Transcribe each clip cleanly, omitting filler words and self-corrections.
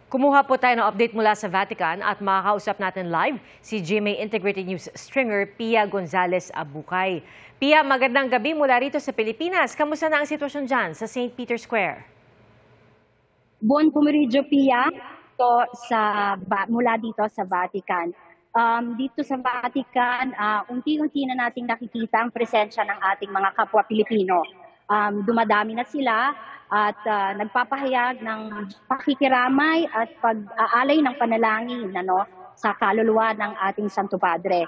Kumuha po tayo ng update mula sa Vatican at makakausap natin live si GMA Integrated News stringer Pia Gonzalez Abukay. Pia, magandang gabi mula rito sa Pilipinas. Kamusta na ang sitwasyon dyan sa St. Peter's Square? Buon pomeriggio, Pia, mula dito sa Vatican. Dito sa Vatican, unti-unti na nating nakikita ang presensya ng ating mga kapwa Pilipino. Dumadami na sila at nagpapahayag ng pakikiramay at pag-aalay ng panalangin sa kaluluwa ng ating Santo Padre.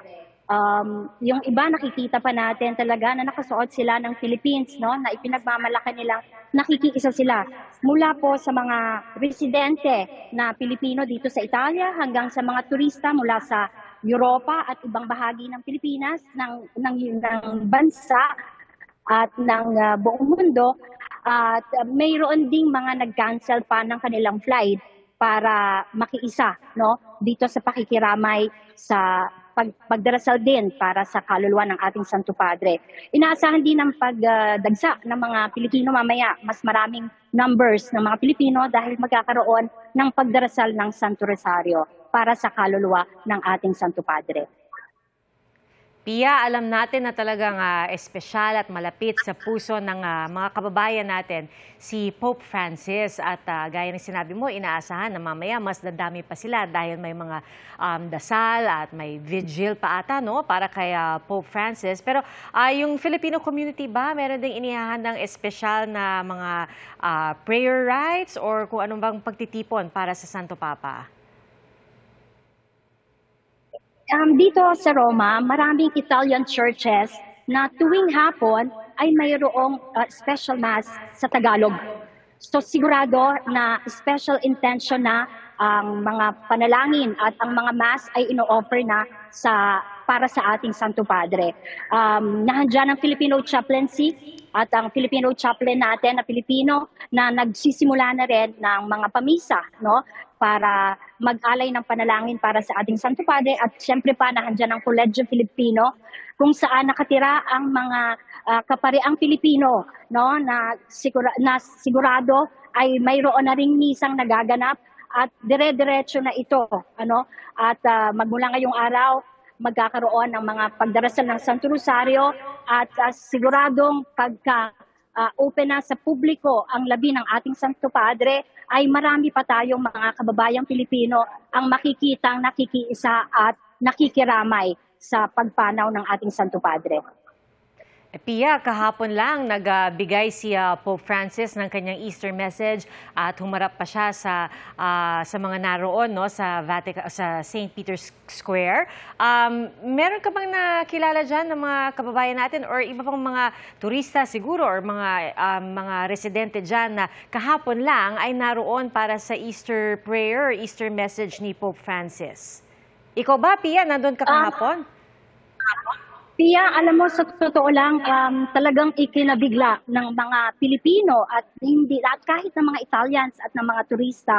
Yung iba nakikita pa natin talaga na nakasuot sila ng Philippines, na ipinagmamalaki nilang nakikiisa sila mula po sa mga residente na Pilipino dito sa Italia hanggang sa mga turista mula sa Europa at ibang bahagi ng Pilipinas, ng bansa at ng buong mundo. At mayroon ding mga nag-cancel pa ng kanilang flight para makiisa dito sa pakikiramay sa pagdarasal din para sa kaluluwa ng ating Santo Padre. Inaasahan din ang pagdagsa ng mga Pilipino mamaya, mas maraming numbers ng mga Pilipino dahil magkakaroon ng pagdarasal ng Santo Rosario para sa kaluluwa ng ating Santo Padre. Pia, alam natin na talagang espesyal at malapit sa puso ng mga kababayan natin si Pope Francis at gaya ng sinabi mo, inaasahan na mamaya mas dadami pa sila dahil may mga dasal at may vigil pa ata para kay Pope Francis. Pero yung Filipino community ba, meron ding inihahandang espesyal na mga prayer rites or kung anong bang pagtitipon para sa Santo Papa? Dito sa Roma, maraming Italian churches na tuwing hapon ay mayroong special mass sa Tagalog. So sigurado na special intention na ang mga panalangin at ang mga mass ay ino-offer na para sa ating Santo Padre. Nahandyan ang Filipino chaplaincy at ang Filipino chaplain natin na Pilipino na nagsisimula na rin ng mga pamisa, para mag-alay ng panalangin para sa ating Santo Padre at siyempre pa nahandyan ang Colegio Filipino kung saan nakatira ang mga kapariang Pilipino na sigurado ay mayroon na ring misang nagaganap at dire-diretso na ito at magmula ngayong araw magkakaroon ng mga pagdarasal ng Santo Rosario at siguradong open na sa publiko ang labi ng ating Santo Padre, ay marami pa tayong mga kababayang Pilipino ang makikitang nakikiisa at nakikiramay sa pagpanaw ng ating Santo Padre. Pia, kahapon lang nagbigay si Pope Francis ng kanyang Easter message at humarap pa siya sa mga naroon sa Vatican, sa St. Peter's Square. Meron ka bang nakilala dyan ng mga kababayan natin or iba pang mga turista siguro or mga residente dyan na kahapon lang ay naroon para sa Easter prayer or Easter message ni Pope Francis? Ikaw ba, Pia, nandun ka kahapon? Pia, alam mo, sa totoo lang, talagang ikinabigla ng mga Pilipino at kahit ng mga Italians at ng mga turista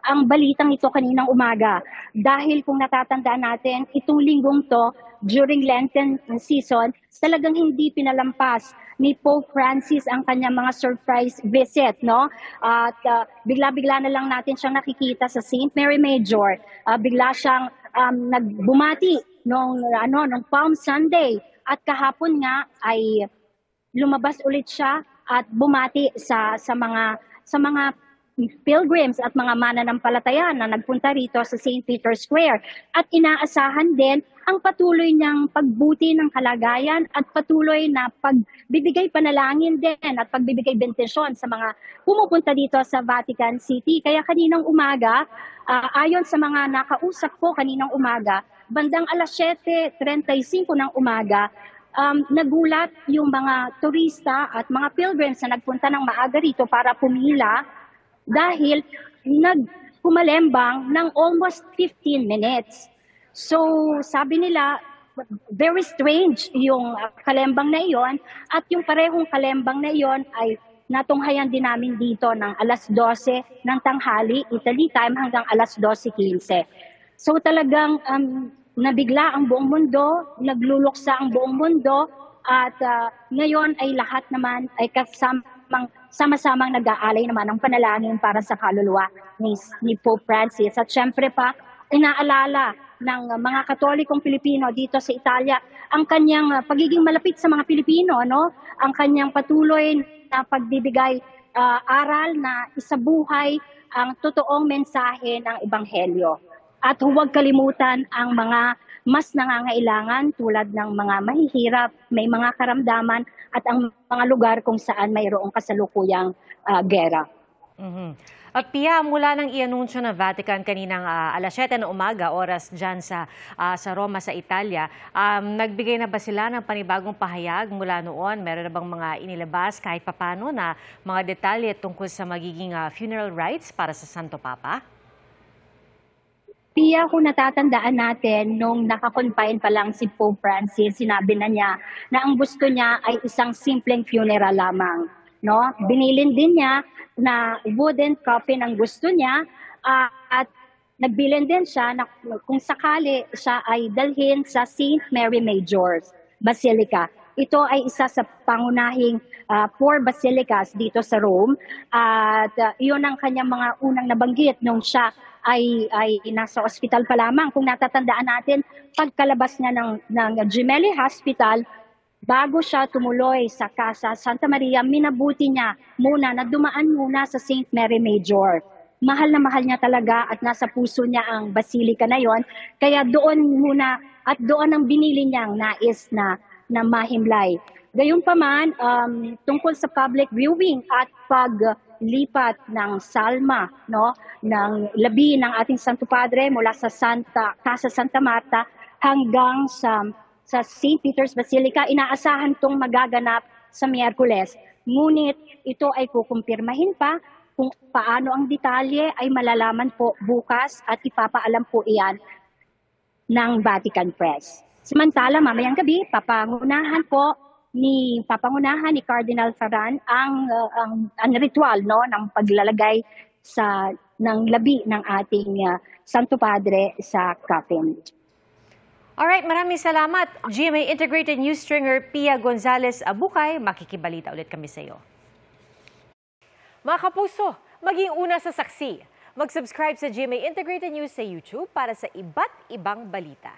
ang balitang ito kaninang umaga. Dahil kung natatandaan natin, itong linggong to, during Lenten season, talagang hindi pinalampas ni Pope Francis ang kanyang mga surprise visit, At bigla-bigla na lang natin siyang nakikita sa St. Mary Major. Bigla siyang nagbumati nung Palm Sunday at kahapon nga ay lumabas ulit siya at bumati sa mga pilgrims at mga mananampalataya na nagpunta rito sa St. Peter's Square at inaasahan din ang patuloy niyang pagbuti ng kalagayan at patuloy na pagbibigay panalangin din at pagbibigay bendisyon sa mga pumupunta dito sa Vatican City. Kaya kaninang umaga, ayon sa mga nakausap ko kaninang umaga, bandang alas 7:35 ng umaga, nagulat yung mga turista at mga pilgrims na nagpunta ng maaga rito para pumila dahil nagkumalembang ng almost 15 minutes. So sabi nila, very strange yung kalembang na iyon at yung parehong kalembang na iyon ay natunghayan din namin dito ng alas 12 ng tanghali, Italy time, hanggang alas 12:15. So talagang nabigla ang buong mundo, nagluluksa ang buong mundo at ngayon ay lahat naman ay sama-samang nag-aalay naman ng panalangin para sa kaluluwa ni Pope Francis. At syempre pa, inaalala ng mga Katolikong Pilipino dito sa Italia ang kanyang pagiging malapit sa mga Pilipino, no? Ang kanyang patuloy na pagbibigay aral na isabuhay ang totoong mensahe ng Ebanghelyo. At huwag kalimutan ang mga mas nangangailangan tulad ng mga mahihirap, may mga karamdaman at ang mga lugar kung saan mayroong kasalukuyang gera. At Pia, mula nang i-anunsyo ng Vatican kaninang alas 7 ng umaga, oras dyan sa Roma, sa Italia, nagbigay na ba sila ng panibagong pahayag mula noon? Meron na bang mga inilabas kahit papano na mga detalye tungkol sa magiging funeral rites para sa Santo Papa? Pia, kung natatandaan natin, nung nakakonfine pa lang si Pope Francis, sinabi na niya na ang gusto niya ay isang simpleng funeral lamang. No? Binilin din niya na wooden coffin ang gusto niya at nagbilin din siya na kung sakali siya ay dalhin sa St. Mary Major's Basilica. Ito ay isa sa pangunahing 4 basilicas dito sa Rome at iyon ang kanyang mga unang nabanggit nung siya ay nasa ospital pa lamang. Kung natatandaan natin, pagkalabas niya ng Gemelli Hospital, bago siya tumuloy sa Casa Santa Maria, minabuti niya muna na dumaan muna sa St. Mary Major. Mahal na mahal niya talaga at nasa puso niya ang basilika na yon. Kaya doon muna at doon ang binili niyang nais na mahimlay. Gayunpaman, tungkol sa public viewing at paglipat ng salma, no, ng labi ng ating Santo Padre mula sa Casa Santa Marta hanggang sa St. Peter's Basilica, inaasahan itong magaganap sa Miyerkules. Ngunit ito ay kukumpirmahin pa, kung paano ang detalye ay malalaman po bukas at ipapaalam po iyan ng Vatican Press. Samantala, mamayang gabi, papangunahan ni Cardinal Ferran ang ritual, no, ng paglalagay ng labi ng ating Santo Padre sa coffin. Alright, maraming salamat. GMA Integrated News Stringer Pia Gonzalez Abukay, makikibalita ulit kami sa iyo. Mga kapuso, maging una sa saksi. Mag-subscribe sa GMA Integrated News sa YouTube para sa iba't ibang balita.